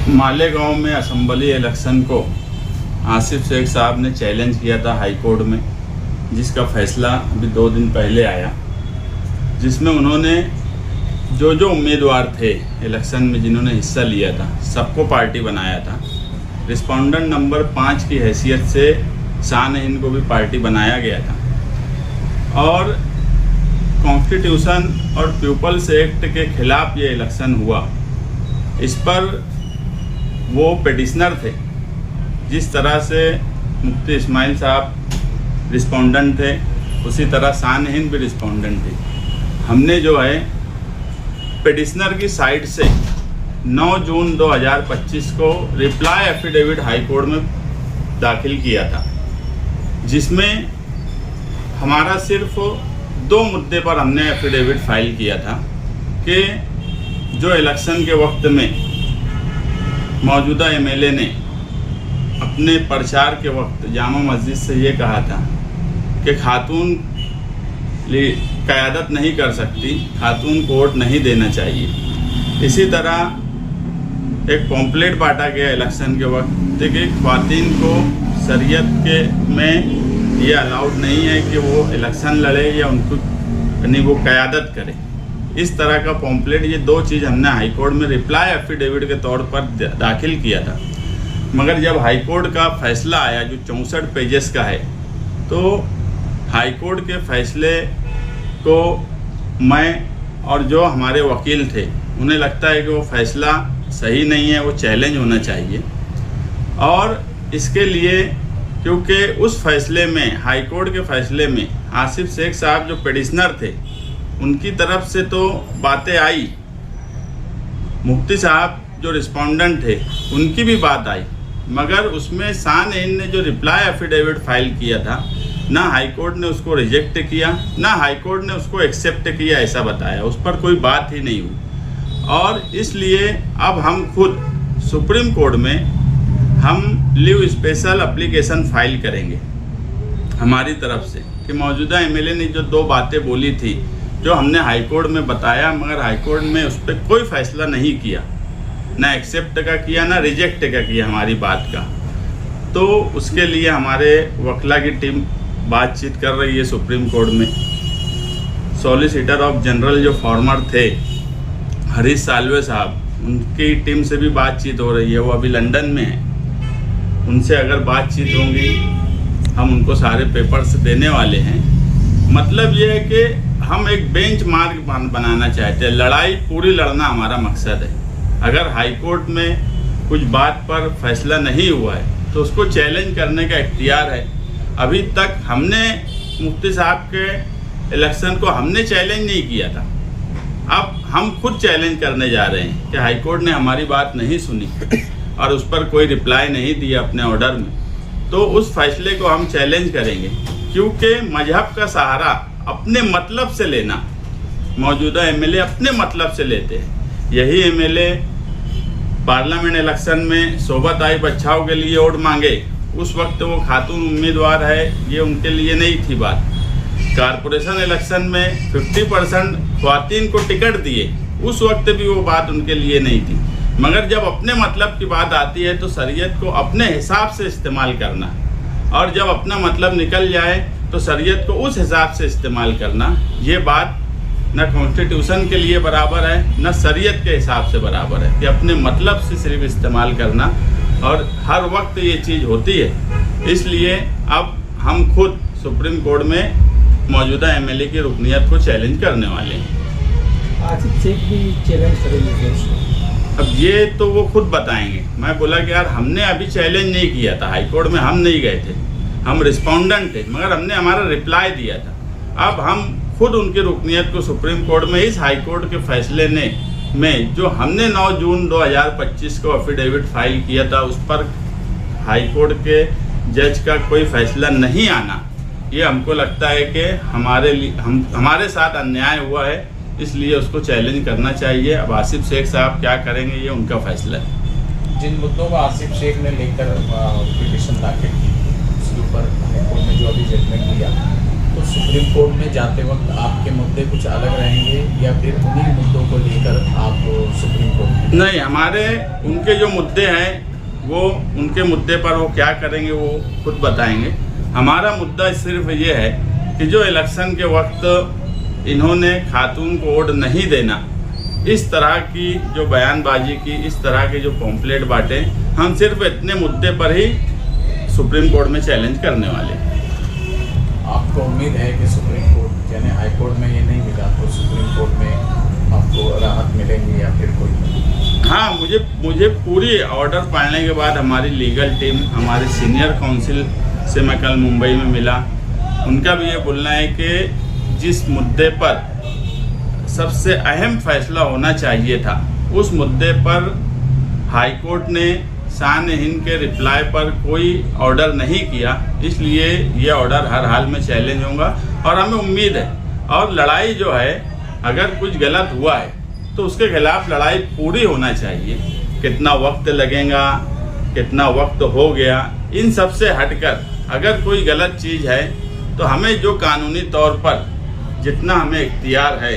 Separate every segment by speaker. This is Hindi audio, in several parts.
Speaker 1: मालेगांव में असेंबली इलेक्शन को आसिफ शेख साहब ने चैलेंज किया था हाई कोर्ट में, जिसका फैसला अभी 2 दिन पहले आया, जिसमें उन्होंने जो उम्मीदवार थे इलेक्शन में जिन्होंने हिस्सा लिया था सबको पार्टी बनाया था। रिस्पोंडेंट नंबर 5 की हैसियत से शान-ए-हिंद को भी पार्टी बनाया गया था और कॉन्स्टिट्यूशन और पीपल्स एक्ट के खिलाफ ये इलेक्शन हुआ। इस पर वो पिटिशनर थे, जिस तरह से मुफ्ती इस्माइल साहब रिस्पोंडेंट थे उसी तरह शान-ए-हिंद भी रिस्पोंडेंट थी। हमने जो है पिटिशनर की साइड से 9 जून 2025 को रिप्लाई एफिडेविट हाई कोर्ट में दाखिल किया था, जिसमें हमारा सिर्फ 2 मुद्दे पर हमने एफिडेविट फाइल किया था कि जो इलेक्शन के वक्त में मौजूदा एमएलए ने अपने प्रचार के वक्त जामा मस्जिद से ये कहा था कि खातून क़यादत नहीं कर सकती, खातून को वोट नहीं देना चाहिए। इसी तरह एक पॉम्पलेट बांटा गया इलेक्शन के वक्त कि ख्वातीन को शरीयत के में ये अलाउड नहीं है कि वो इलेक्शन लड़े या उनको यानी वो क़यादत करे। इस तरह का पॉम्पलेट, ये 2 चीज़ हमने हाई कोर्ट में रिप्लाई एफिडेविट के तौर पर दाखिल किया था। मगर जब हाई कोर्ट का फैसला आया जो 64 पेजेस का है, तो हाई कोर्ट के फैसले को मैं और जो हमारे वकील थे उन्हें लगता है कि वो फैसला सही नहीं है, वो चैलेंज होना चाहिए। और इसके लिए क्योंकि उस फैसले में, हाई कोर्ट के फैसले में आसिफ शेख साहब जो पिटिशनर थे उनकी तरफ से तो बातें आई, मुफ्ती साहब जो रिस्पोंडेंट थे उनकी भी बात आई, मगर उसमें शान-ए-हिंद ने जो रिप्लाई एफिडेविट फाइल किया था ना हाई कोर्ट ने उसको रिजेक्ट किया ना हाई कोर्ट ने उसको एक्सेप्ट किया, ऐसा बताया। उस पर कोई बात ही नहीं हुई। और इसलिए अब हम खुद सुप्रीम कोर्ट में हम लीव स्पेशल एप्लीकेशन फाइल करेंगे हमारी तरफ से कि मौजूदा एमएलए ने जो 2 बातें बोली थी जो हमने हाई कोर्ट में बताया, मगर हाई कोर्ट में उस पर कोई फैसला नहीं किया, ना एक्सेप्ट का किया ना रिजेक्ट का किया हमारी बात का। तो उसके लिए हमारे वकला की टीम बातचीत कर रही है सुप्रीम कोर्ट में। सॉलिसिटर ऑफ जनरल जो फॉर्मर थे हरीश साल्वे साहब, उनकी टीम से भी बातचीत हो रही है, वो अभी लंदन में है। उनसे अगर बातचीत होंगी हम उनको सारे पेपर्स देने वाले हैं। मतलब ये है कि हम एक बेंच मार्क बनाना चाहते हैं, लड़ाई पूरी लड़ना हमारा मकसद है। अगर हाई कोर्ट में कुछ बात पर फैसला नहीं हुआ है तो उसको चैलेंज करने का इख्तियार है। अभी तक हमने मुफ्ती साहब के इलेक्शन को हमने चैलेंज नहीं किया था, अब हम खुद चैलेंज करने जा रहे हैं कि हाई कोर्ट ने हमारी बात नहीं सुनी और उस पर कोई रिप्लाई नहीं दिया अपने ऑर्डर में, तो उस फैसले को हम चैलेंज करेंगे। क्योंकि मजहब का सहारा अपने मतलब से लेना, मौजूदा एमएलए अपने मतलब से लेते हैं। यही एमएलए पार्लियामेंट इलेक्शन में सोबत आई बच्चाओं के लिए वोट मांगे, उस वक्त वो खातून उम्मीदवार है, ये उनके लिए नहीं थी बात। कारपोरेशन इलेक्शन में 50% ख्वातीन को टिकट दिए, उस वक्त भी वो बात उनके लिए नहीं थी। मगर जब अपने मतलब की बात आती है तो शरीयत को अपने हिसाब से इस्तेमाल करना, और जब अपना मतलब निकल जाए तो शरीयत को उस हिसाब से इस्तेमाल करना, ये बात न कॉन्स्टिट्यूशन के लिए बराबर है न शरीयत के हिसाब से बराबर है कि अपने मतलब से सिर्फ इस्तेमाल करना, और हर वक्त ये चीज़ होती है। इसलिए अब हम खुद सुप्रीम कोर्ट में मौजूदा एमएलए की रुकनियत को चैलेंज करने वाले हैं।
Speaker 2: आसिफ शेख भी चैलेंज करेंगे?
Speaker 1: अब ये तो वो खुद बताएंगे। मैं बोला कि यार हमने अभी चैलेंज नहीं किया था, हाई कोर्ट में हम नहीं गए थे, हम रिस्पोंडेंट थे, मगर हमने हमारा रिप्लाई दिया था। अब हम खुद उनकी रुकनियत को सुप्रीम कोर्ट में इस हाई कोर्ट के फैसले में जो हमने 9 जून 2025 को एफिडेविट फाइल किया था, उस पर हाई कोर्ट के जज का कोई फैसला नहीं आना, ये हमको लगता है कि हमारे साथ अन्याय हुआ है, इसलिए उसको चैलेंज करना चाहिए। अब आसिफ शेख साहब क्या करेंगे ये उनका फैसला है।
Speaker 3: जिन मुद्दों को आसिफ शेख ने लेकर पिटीशन दाखिल की उसके ऊपर हाई कोर्ट ने जो अभी जजमेंट दिया, तो सुप्रीम कोर्ट में जाते वक्त आपके मुद्दे कुछ अलग रहेंगे या फिर उन्हीं मुद्दों को लेकर आप सुप्रीम कोर्ट में?
Speaker 1: नहीं, हमारे उनके जो मुद्दे हैं वो उनके मुद्दे पर वो क्या करेंगे वो खुद बताएंगे। हमारा मुद्दा सिर्फ ये है कि जो इलेक्शन के वक्त इन्होंने खातून को वोट नहीं देना, इस तरह की जो बयानबाजी की, इस तरह के जो पॉम्पलेट बांटे, हम सिर्फ इतने मुद्दे पर ही सुप्रीम कोर्ट में चैलेंज करने वाले हैं।
Speaker 3: आपको उम्मीद है कि सुप्रीम कोर्ट यानी हाई कोर्ट में ये नहीं मिला तो सुप्रीम कोर्ट में आपको राहत मिलेंगी या फिर कोई?
Speaker 1: हाँ, मुझे पूरी ऑर्डर पढ़ने के बाद हमारी लीगल टीम, हमारे सीनियर काउंसिल से मैं कल मुंबई में मिला, उनका भी ये बोलना है कि जिस मुद्दे पर सबसे अहम फैसला होना चाहिए था, उस मुद्दे पर हाई कोर्ट ने शान हिंद के रिप्लाई पर कोई ऑर्डर नहीं किया, इसलिए ये ऑर्डर हर हाल में चैलेंज होगा। और हमें उम्मीद है, और लड़ाई जो है, अगर कुछ गलत हुआ है तो उसके खिलाफ लड़ाई पूरी होना चाहिए। कितना वक्त लगेगा, कितना वक्त हो गया, इन सब से हटकर अगर कोई गलत चीज़ है तो हमें जो कानूनी तौर पर जितना हमें इख्तियार है,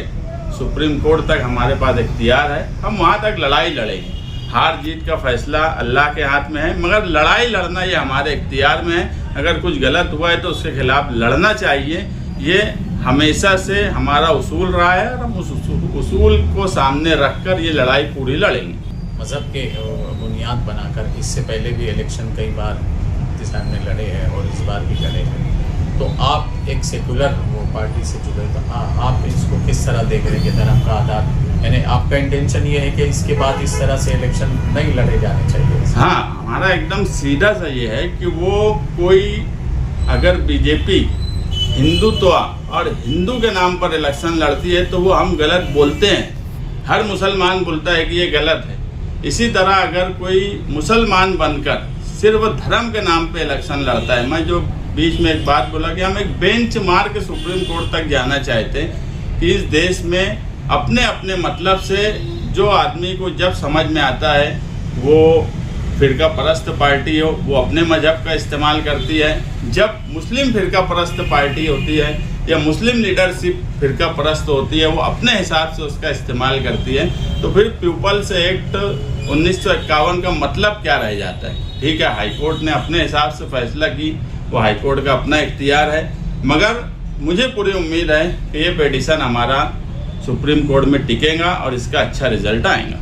Speaker 1: सुप्रीम कोर्ट तक हमारे पास इख्तियार है, हम वहाँ तक लड़ाई लड़ेंगे। हार जीत का फैसला अल्लाह के हाथ में है, मगर लड़ाई लड़ना ये हमारे इख्तियार में है। अगर कुछ गलत हुआ है तो उसके खिलाफ लड़ना चाहिए, ये हमेशा से हमारा उसूल रहा है और हम उस उसूल को सामने रखकर ये लड़ाई पूरी लड़ेंगे।
Speaker 3: मज़हब के बुनियाद बनाकर इससे पहले भी इलेक्शन कई बार किसान में लड़े हैं और इस बार भी लड़े हैं, तो आप एक सेकुलर वो पार्टी से जुड़े, तो आप इसको किस तरह देख रहे हैं कि धर्म का आधार, यानी आपका इंटेंशन ये है कि इसके बाद इस तरह से इलेक्शन नहीं लड़े जाने चाहिए?
Speaker 1: हाँ, हमारा एकदम सीधा सा ये है कि वो कोई अगर बीजेपी हिंदुत्व और हिंदू के नाम पर इलेक्शन लड़ती है तो वो हम गलत बोलते हैं। हर मुसलमान बोलता है कि ये गलत है। इसी तरह अगर कोई मुसलमान बनकर सिर्फ धर्म के नाम पे इलेक्शन लड़ता है, मैं जो बीच में एक बात बोला कि हम एक बेंच मार के सुप्रीम कोर्ट तक जाना चाहते हैं कि इस देश में अपने अपने मतलब से जो आदमी को जब समझ में आता है, वो फिरका परस्त पार्टी हो, वो अपने मजहब का इस्तेमाल करती है। जब मुस्लिम फिरका परस्त पार्टी होती है या मुस्लिम लीडरशिप फिरका परस्त होती है, वो अपने हिसाब से उसका इस्तेमाल करती है, तो फिर पीपल्स एक्ट 1951 का मतलब क्या रह जाता है? ठीक है, हाई कोर्ट ने अपने हिसाब से फैसला की, वो हाई कोर्ट का अपना इख्तियार है, मगर मुझे पूरी उम्मीद है कि ये पिटीशन हमारा सुप्रीम कोर्ट में टिकेगा और इसका अच्छा रिजल्ट आएगा।